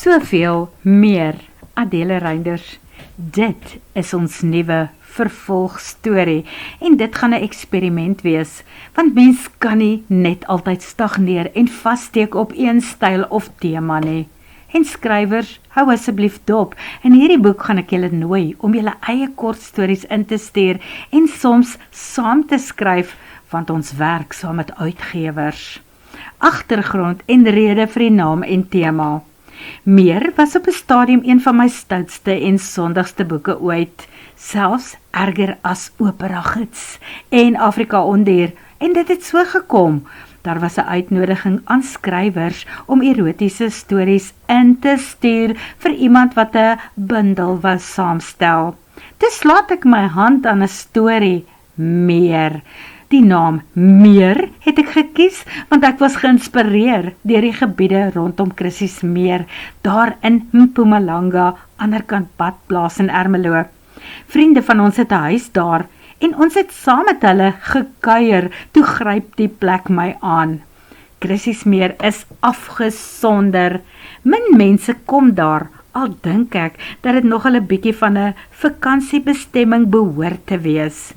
Soveel meer, Adele Reinders. Dit is ons nuwe vervolgstorie en dit gaan 'n eksperiment wees, want mens kan nie net altyd stagneer en vassteek op een styl of tema nie. En skrywers, hou asseblief dop, in hierdie boek gaan ek julle nooi om julle eie kortstories in te stuur en soms saam te skryf, want ons werk saam met uitgewers. Agtergrond en rede vir die naam en tema. Meer was op 'n stadium een van my stoutste en sondigste boeke ooit, selfs erger as Opera Gids en Afrika Ondier, en dit het so gekom. Daar was 'n uitnodiging aan skrywers om erotiese stories in te stuur vir iemand wat 'n bundel wou saamstel. Dis laat ek my hand aan 'n storie, Meer. Die naam Meer het ek gekies, want ek was geïnspireer deur die gebiede rondom Chrissies Meer, daar in Mpumalanga, anderkant Badplaas in Ermelo. Vriende van ons het 'n huis daar, en ons het saam met hulle gekuier, toe gryp die plek my aan. Chrissies Meer is afgesonder. Min mense kom daar, al dink ek dat dit nogal 'n bietjie van 'n vakansiebestemming behoort te wees.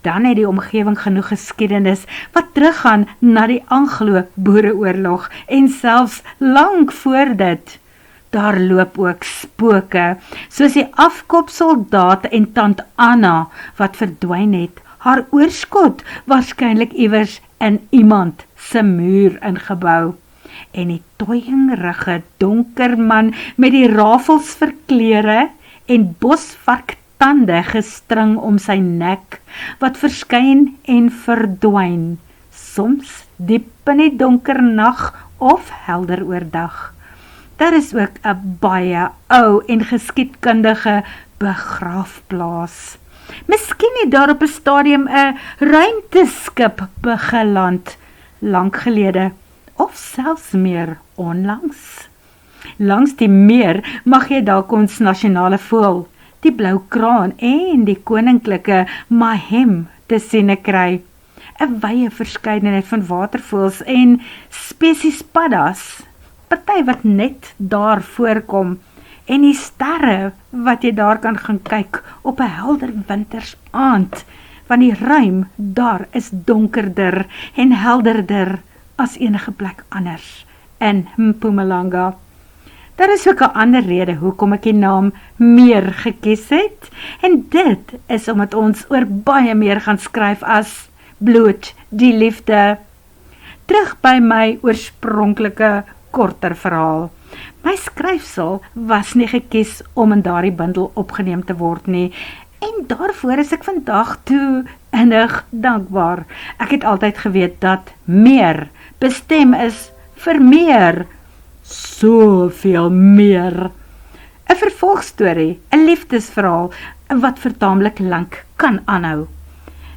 Dan het die omgewing genoeg geskiedenis wat teruggaan na die Anglo-Boereoorlog en selfs lank voor dit. Daar loop ook spooke, soos die afkopsoldaat en tant Anna wat verdwyn het, haar oorskot waarskynlik iewers in iemand se muur ingebou. En die toyingrige donker man met die rafels vir klere en bosvarktande gestring om sy nek, wat verskyn en verdwyn, soms diep in die donker nag of helder oordag. Daar is ook 'n baie ou en geskiedkundige begraafplaas. Miskien het daar op 'n stadium 'n ruimteskip begeland, lank gelede, of selfs meer onlangs. Langs die meer mag jy dalk ons nasionale voël, die blou kraan en die koninklike mahem te siene kry. 'n Wye verskeidenheid van watervoëls en spesies paddas, party wat net daar voorkom, en die sterre wat jy daar kan gaan kyk op 'n helder winters aand, want die ruim daar is donkerder en helderder as enige plek anders in Mpumalanga. Daar is ook 'n ander rede hoekom ek die naam Meer gekies het, en dit is omdat ons oor baie meer gaan skryf as bloot die liefde. Terug by my oorspronklike korter verhaal. My skryfsel was nie gekies om in daardie bundel opgeneem te word nie, en daarvoor is ek vandag toe innig dankbaar. Ek het altyd geweet dat meer bestem is vir meer, soveel meer. 'n Vervolgstorie, 'n liefdesverhaal wat vir taamlik lank kan aanhou,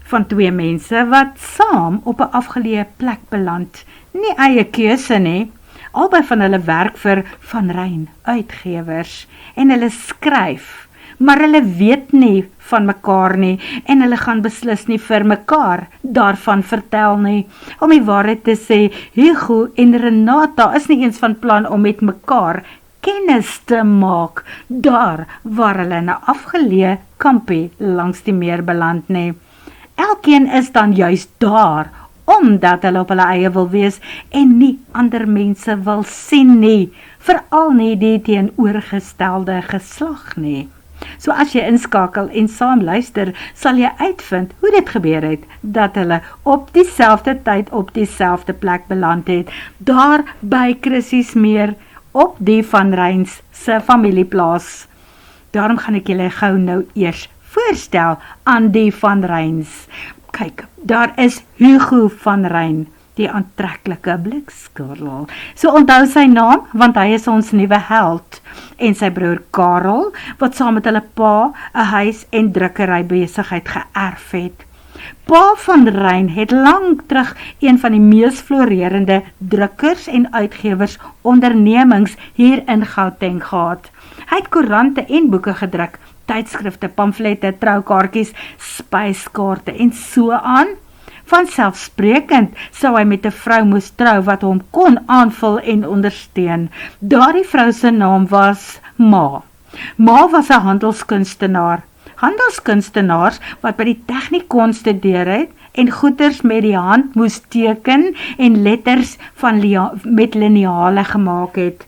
van twee mense wat saam op 'n afgeleë plek beland, nie eie keuse nie. Albei van hulle werk vir Van Ryn uitgewers en hulle skryf, maar hulle weet nie van mekaar nie en hulle gaan beslis nie vir mekaar daarvan vertel nie. Om die waarheid te sê, Hugo en Renata is nie eens van plan om met mekaar kennis te maak daar waar hulle in 'n afgeleë kampie langs die meer beland nie. Elkeen is dan juist daar omdat hulle op hulle eie wil wees en nie ander mense wil sien nie, veral nie die teenoorgestelde geslag nie. So as jy inskakel en saam luister, sal jy uitvind hoe dit gebeur het, dat hulle op dieselfde tyd op dieselfde plek beland het, daar by Chrissies Meer, op die Van Ryns se familieplaas. Daarom gaan ek julle gou nou eers voorstel aan die Van Ryns. Kyk, daar is Hugo Van Ryn, die aantreklike blikskottel. So onthou sy naam, want hy is ons nuwe held. En sy broer Karel, wat saam met hulle pa 'n huis en drukkery besigheid geërf het. Pa Van Ryn het lank terug een van die mees florerende drukkers en uitgewers ondernemings hier in Gauteng gehad. Hy het koerante en boeke gedruk, tydskrifte, pamflette, troukaartjies, spyskaarte en so aan. Vanselfsprekend sou hy met 'n vrou moes trou wat hom kon aanvul en ondersteun. Daardie vrou se naam was Ma. Ma was 'n handelskunstenaar. Handelskunstenaars wat by die tegniek kon studeer het en goeders met die hand moes teken en letters met lineale gemaak het.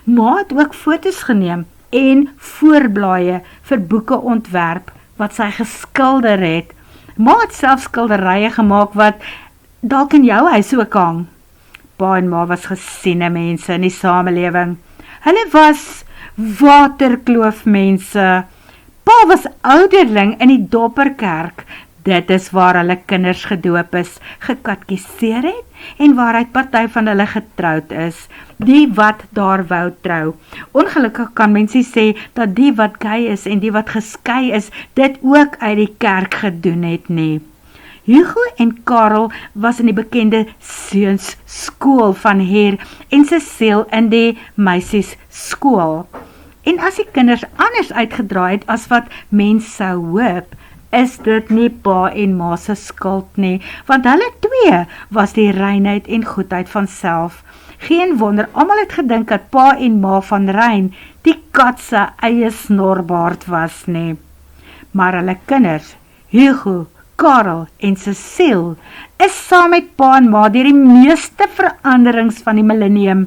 Ma het ook foto's geneem en voorblaaie vir boeke ontwerp wat sy geskilder het. Ma het self skilderye gemaak wat dalk in jou huis ook hang. Pa en ma was gesiene mense in die samelewing. Hulle was waterkloofmense. Pa was ouderling in die Dopperkerk. Dit is waar hulle kinders gedoop is, gekatkiseer het en waaruit party van hulle getroud is. Die wat daar wou trou. Ongelukkig kan mense sê dat die wat gay is en die wat geskei is, dit ook uit die kerk gedoen het nie. Hugo en Karel was in die bekende seuns skool van Heer en Cecile in die meisies skool. En as die kinders anders uitgedraai het as wat mens sou hoop, is dit nie pa en ma se skuld nie, want hulle twee was die reinheid en goedheid van self. Geen wonder, almal het gedink dat pa en ma van Rein die kat se eie snorbaard was nie. Maar hulle kinders, Hugo, Karel en Cecile, is saam met pa en ma deur die meeste veranderings van die millennium,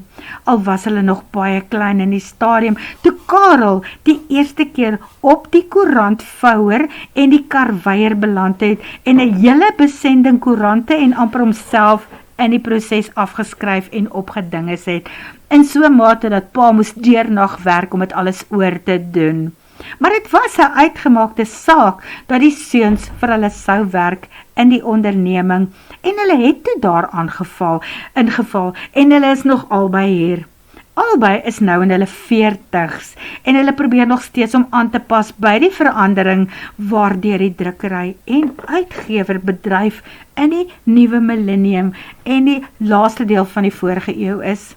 al was hulle nog baie klein in die stadium, toe Karel die eerste keer op die koerantvouer en die karweier beland het, en 'n hele besending koerante en amper homself in die proses afgeskryf en opgedinges het, in so mate dat pa moes deernag werk om dit alles oor te doen. Maar dit was 'n uitgemaakte saak dat die seuns vir hulle sou werk in die onderneming en hulle het toe daar ingeval en hulle is nog albei hier. Albei is nou in hulle 40's en hulle probeer nog steeds om aan te pas by die verandering waardeur die drukkery en uitgewerbedryf in die nuwe millennium en die laaste deel van die vorige eeu is.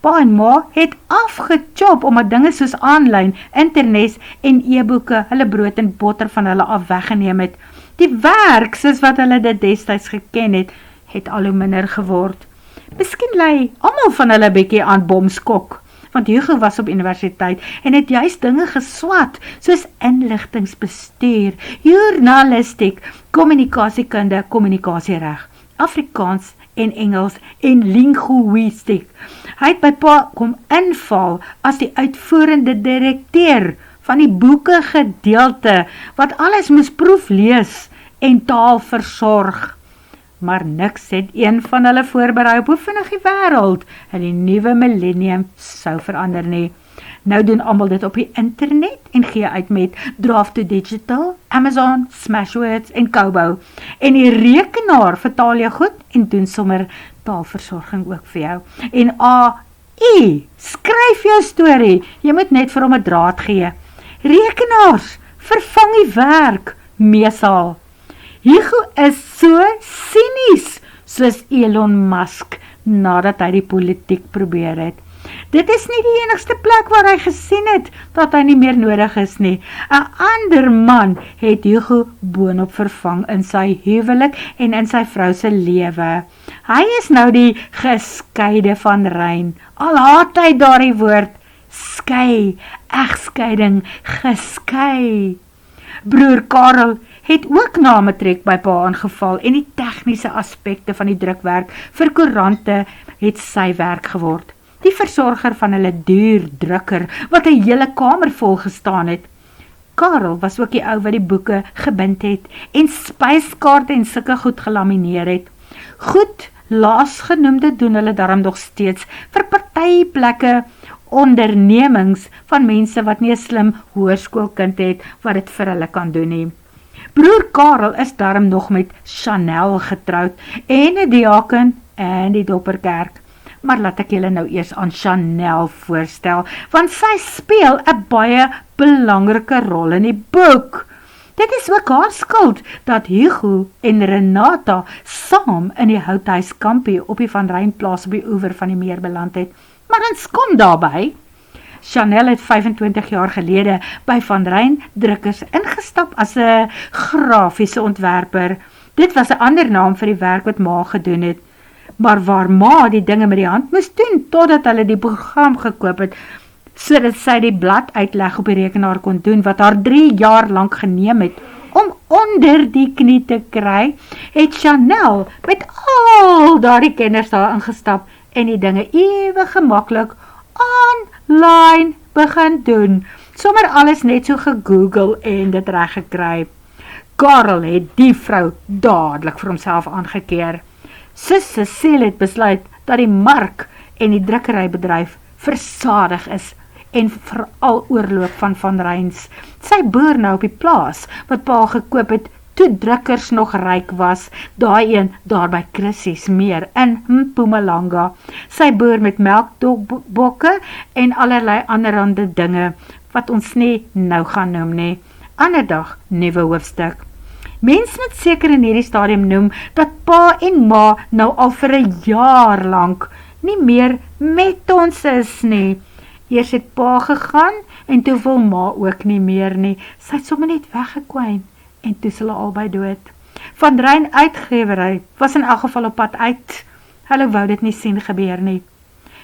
Pa en ma het afgechop omdat dinge soos aanlyn, internet en e-boeke hulle brood en botter van hulle af weggeneem het. Die werk, soos wat hulle dit destyds geken het al hoe minder geword. Miskien lei almal van hulle bietjie aan bomskok, want Hugo was op universiteit en het juist dinge geswat, soos inligtingsbestuur, journalistiek, kommunikasiekunde, kommunikasiereg, Afrikaans en Engels en linguïstiek. Hy het by pa kom inval as die uitvoerende direkteur van die boeke gedeelte, wat alles moes proeflees en taal versorg. Maar niks het een van hulle voorberei op hoe vinnig die wêreld in die nuwe millennium sou verander nie. Nou doen almal dit op die internet en gee uit met Draft to Digital, Amazon, Smashwords en Kobo. En die rekenaar vertaal jou goed en doen sommer taalversorging ook vir jou. En AI, skryf jou storie, jy moet net vir hom 'n draad gee. Rekenaars, vervang die werk, meesal. Hugo is so sinies, soos Elon Musk, nadat hy die politiek probeer het. Dit is nie die enigste plek waar hy gesien het, dat hy nie meer nodig is nie. 'n ander man het Hugo boonop vervang in sy huwelik en in sy vrou se lewe. Hy is nou die geskeide van Rein. Al haat hy daardie woord, skei, egskeiding, geskei. Broer Karel het ook na matriek by pa aangeval en die tegniese aspekte van die drukwerk vir koerante het sy werk geword. Die versorger van hulle duur drukker, wat 'n hele kamer vol gestaan het. Karel was ook die ou wat die boeke gebind het en spyskaarte en sulke goed gelamineer het. Goed, laasgenoemde doen hulle daarom nog steeds vir partyplekke, ondernemings van mense wat nie 'n slim hoërskoolkind het wat dit vir hulle kan doen nie. Broer Karel is daarom nog met Chanel getroud en 'n diaken in die Dopperkerk. Maar laat ek julle nou eers aan Chanel voorstel, want sy speel 'n baie belangrike rol in die boek. Dit is ook haar skuld dat Hugo en Renata saam in die houthuiskampie op die Van Rein plaas op die oewer van die meer beland het. Maar ons kom daarby. Chanel het 25 jaar gelede by Van Rein Drukkers ingestap as 'n grafiese ontwerper. Dit was 'n ander naam vir die werk wat ma gedoen het, maar waar ma die dinge met die hand moes doen, totdat hulle die program gekoop het, sodat sy die blad uitleg op die rekenaar kon doen, wat haar 3 jaar lank geneem het, om onder die knie te kry, het Chanel met al daardie kenners daar ingestap en die dinge ewe gemaklik online begin doen, sommer alles net so gegoogel en dit reg gekry. Karel het die vrou dadelik vir homself aangekeer. Sis Cecile het besluit dat die mark en die drukkerybedryf versadig is en veral oorloop van Reyns. Sy boer nou op die plaas wat pa gekoop het toe drukkers nog ryk was, daai een daar by Chrissy's meer in Mpumalanga. Sy boer met melkbokke en allerlei anderhande dinge wat ons nie nou gaan noem nie. Ander dag, nuwe hoofstuk. Mens moet seker in hierdie stadium noem dat pa en ma nou al vir 'n jaar lank nie meer met ons is nie. Eers het pa gegaan en toe wil ma ook nie meer nie. Sy het sommer net weggekwyn en toe is hulle albei dood. Van Rein Uitgewery was in elk geval op pad uit. Hulle wou dit nie sien gebeur nie.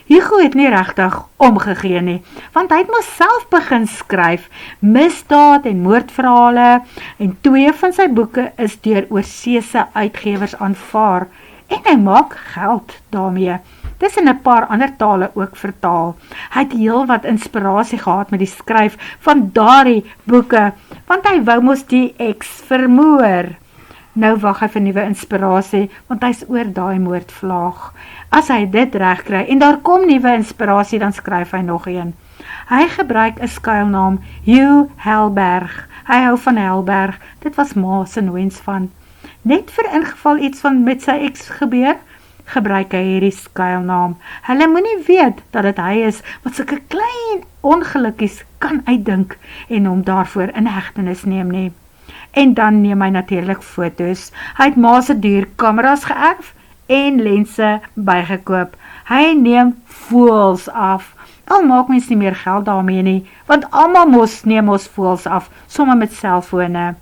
Hugo het nie regtig omgegee nie, want hy het mos self begin skryf, misdaad en moordverhale, en 2 van sy boeke is deur oorseese uitgewers aanvaar, en hy maak geld daarmee. Dis in 'n paar ander tale ook vertaal. Hy het heel wat inspirasie gehad met die skryf van daardie boeke, want hy wou mos die ex vermoor. Nou wag hy vir nuwe inspirasie, want hy's oor daai moordvlaag. As hy dit reg kry en daar kom nuwe inspirasie, dan skryf hy nog een. Hy gebruik 'n skuilnaam, Hugh Helberg. Hy hou van Helberg, dit was ma se wens van. Net vir ingeval iets van met sy ex gebeur, gebruik hy hierdie skuilnaam. Hulle moenie weet dat dit hy is wat sulke klein ongelukkies kan uitdink en hom daarvoor in hegtenis neem nie. En dan neem hy natuurlik foto's. Hy het ma se duur kameras geërf en lense bygekoop. Hy neem voëls af. Al maak mens nie meer geld daarmee nie, want almal neem ons voëls af, sommer met selfone.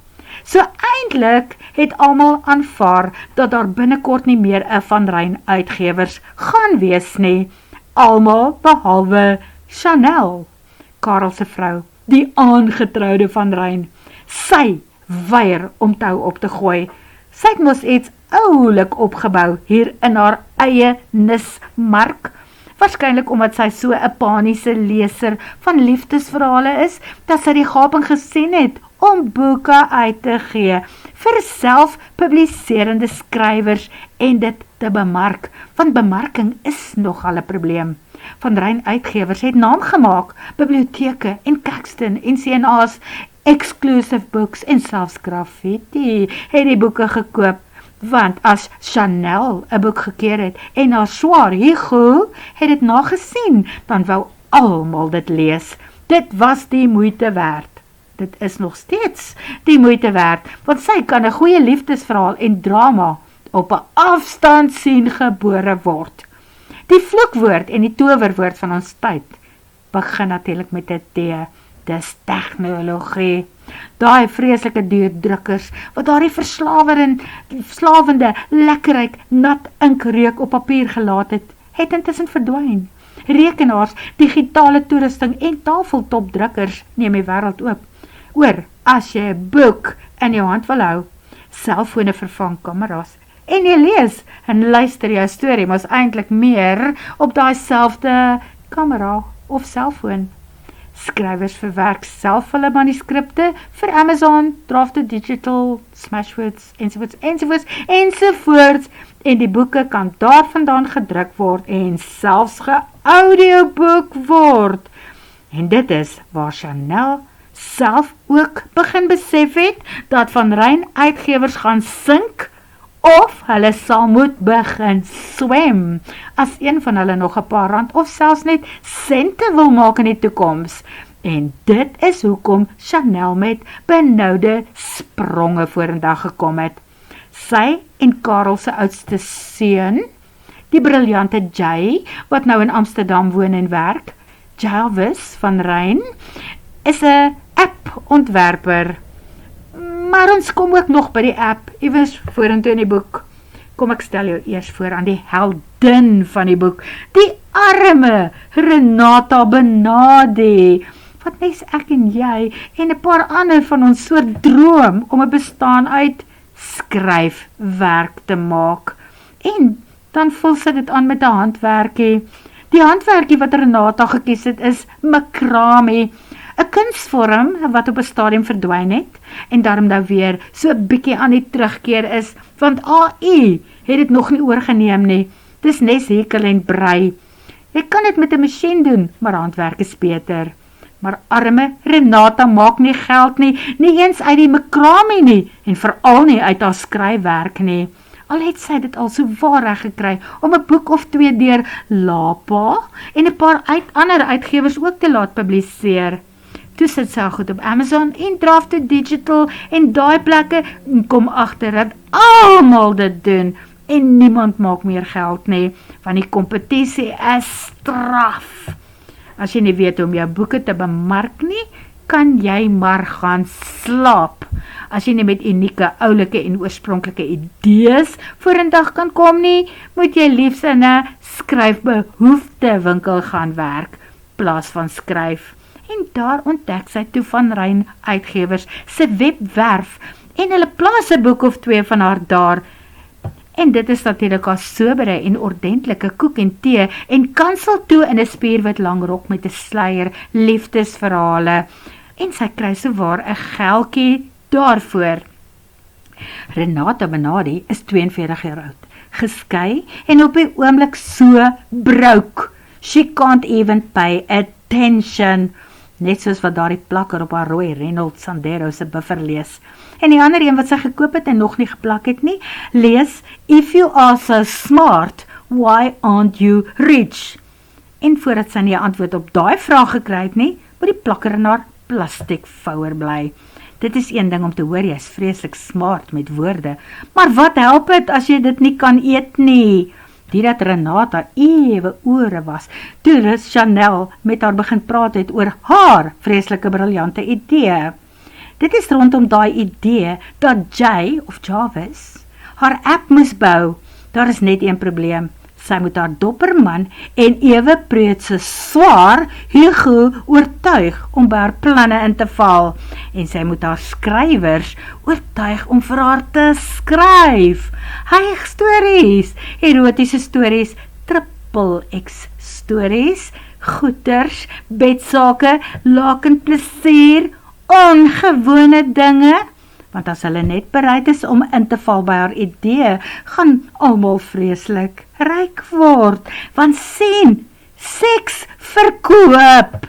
So eintlik het almal aanvaar dat daar binnekort nie meer 'n Van Rein uitgewers gaan wees nie. Almal behalwe Chanel, Karel se vrou, die aangetroude Van Rein. Sy weier om tou op te gooi. Sy het mos iets oulik opgebou hier in haar eie nismark. Waarskynlik omdat sy so 'n paniese leser van liefdesverhale is, dat sy die gaping gesien het om boeke uit te gee vir selfpubliserende skrywers en dit te bemark, want bemarking is nogal 'n probleem. Van Rein Uitgewers het naam gemaak, biblioteke en Caxton en CNA's, exclusive books en selfs graffiti het die boeke gekoop, want as Chanel 'n boek gekeer het en haar swaar Hugo het dit nagesien, dan wou almal dit lees. Dit was die moeite werd. Dit is nog steeds die moeite werd, want sy kan 'n goeie liefdesverhaal en drama op 'n afstand sien gebore word. Die vloekwoord en die towerwoord van ons tyd begin natuurlik met 'n T. Dis tegnologie. Daai vreeslike duur drukkers, wat daardie verslawende lekkerryk nat inkreuk op papier gelaat het intussen verdwyn. Rekenaars, digitale toerusting en tafeltopdrukkers neem die wêreld oor as jy 'n boek in jou hand wil hou. Selfone vervang kameras. En jy lees en luister jou storie, maar is eintlik meer op daai selfde kamera of selfoon. Skrywers verwerk self hulle manuskripte vir Amazon, Draft Digital, Smashwords, ensovoorts, en die boeke kan daarvandaan gedruk word en selfs geaudioboek word. En dit is waar Chanel self ook begin besef het, dat Van Rein Uitgewers gaan sink, of hulle sal moet begin swem, as een van hulle nog 'n paar rand of selfs net sente wil maak in die toekoms. En dit is hoekom Chanel met benoude spronge vorendag gekom het. Sy en Karel se oudste seun, die briljante Jay, wat nou in Amsterdam woon en werk, Jarvis Van Rein, is 'n app-ontwerper. Maar ons kom ook nog by die app, iewers vorentoe in die boek. Kom ek stel jou eers voor aan die heldin van die boek, die arme Renata Benade, wat nes ek en jy en 'n paar ander van ons soort droom om 'n bestaan uit skryfwerk te maak. En dan vul sy dit aan met 'n handwerkie. Die handwerkie wat Renata gekies het is macrame, 'n kunsvorm wat op 'n stadium verdwyn het en daarom nou weer so 'n bietjie aan die terugkeer is, want AI het dit nog nie oorgeneem nie. Dis nes hekel en brei. Jy kan dit met 'n masjien doen, maar handwerk is beter. Maar arme Renata maak nie geld nie, nie eens uit die macrame nie, en veral nie uit haar skryfwerk nie. Al het sy dit al so waar reg gekry om 'n boek of 2 deur Lapa en 'n paar ander uitgewers ook te laat publiseer. Toe sit sy goed op Amazon en Draft2 Digital en daai plekke kom agter dat almal dit doen en niemand maak meer geld nie, want die kompetisie is straf. As jy nie weet hoe om jou boeke te bemark nie, kan jy maar gaan slaap. As jy nie met unieke, oulike en oorspronklike idees vorendag kan kom nie, moet jy liefs in 'n skryfbehoefte winkel gaan werk, plaas van skryf. En daar ontdek sy toe van Rein Uitgewers se webwerf en hulle plaas 'n boek of 2 van haar daar. En dit is natuurlik haar sobere en ordentlike koek en tee en kansel toe in 'n spierwit lang rok met 'n sluier, liefdesverhale. En sy kry sowaar 'n geldjie daarvoor. Renata Benade is 42 jaar oud, geskei en op die oomblik so broke. She can't even pay attention. Net soos wat daardie plakker op haar rooi Reynolds Sandero se buffer lees. En die ander een wat sy gekoop het en nog nie geplak het nie, lees, if you are so smart, why aren't you rich? En voordat sy nie 'n antwoord op daai vraag gekry het nie, moet die plakker in haar plastiek vouer bly. Dit is een ding om te hoor, jy is vreeslik smart met woorde, maar wat help het as jy dit nie kan eet nie? Die dat Renata ewe ore was, toe Chanel met haar begin praat het oor haar vreeslike briljante idee. Dit is rondom daai idee dat Jay of Jarvis haar app moes bou. Daar is net een probleem. Sy moet haar dopperman en ewe preutse swaar Hugo oortuig om by haar planne in te val. En sy moet haar skrywers oortuig om vir haar te skryf. Hyg stories, erotiese stories, triple X stories, goeters, bedsake, lakenplesier, ongewone dinge. Want as hulle net bereid is om in te val by haar idee, gaan almal vreeslik ryk word. Want sien, seks verkoop.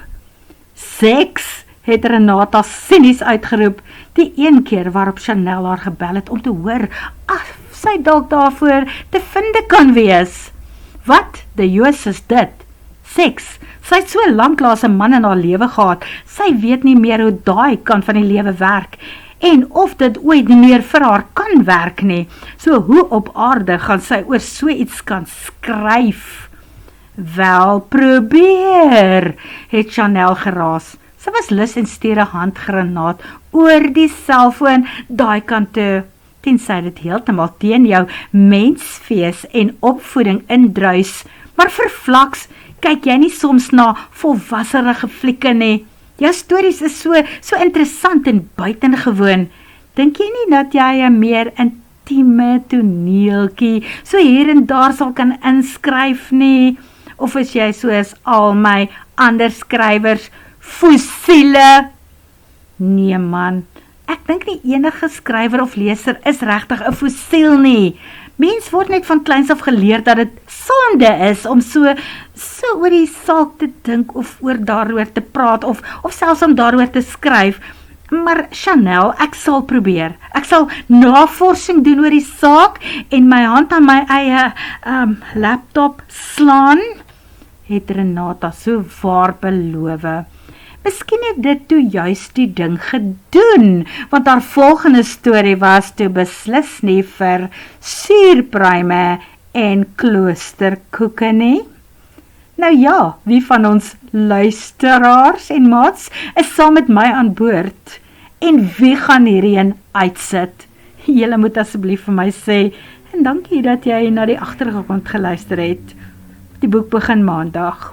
Seks, het Renata sinies uitgeroep, die een keer waarop Chanel haar gebel het om te hoor, af sy dalk daarvoor te vinde kan wees. Wat, die Joos is dit? Seks, sy het so lanklaas 'n man in haar lewe gehad, sy weet nie meer hoe daai kant van die lewe werk, en of dit ooit nie meer vir haar kan werk nie. So hoe op aarde gaan sy oor so iets kan skryf? Wel, probeer, het Chanel geraas. Sy was lus en stuur 'n handgranaat oor die selfoon daai kant toe. Tensy dit heeltemal teen jou mensfees en opvoeding indruis, maar vervlaks, kyk jy nie soms na volwasserige flieke nie? Jou stories is so interessant en buitengewoon. Dink jy nie dat jy 'n meer intieme toneeltjie so hier en daar sal kan inskryf nie? Of is jy soos al my ander skrywers, fossiele? Nee man, ek dink nie enige skrywer of leser is regtig 'n fossiel nie. Mens word net van kleins af geleer dat dit sonde is om so oor die saak te dink of oor daaroor te praat of selfs om daaroor te skryf. Maar Chanel, ek sal probeer. Ek sal navorsing doen oor die saak en my hand aan my eie laptop slaan, het Renata so waar beloof. Miskien het dit toe juist die ding gedoen, want haar volgende storie was toe beslis nie vir suurpruime en kloosterkoeke nie. Nou ja, wie van ons luisteraars en maats is saam met my aan boord? En wie gaan hierdie een uitsit? Julle moet asseblief vir my sê, en dankie dat jy na die agtergrond geluister het. Die boek begin maandag.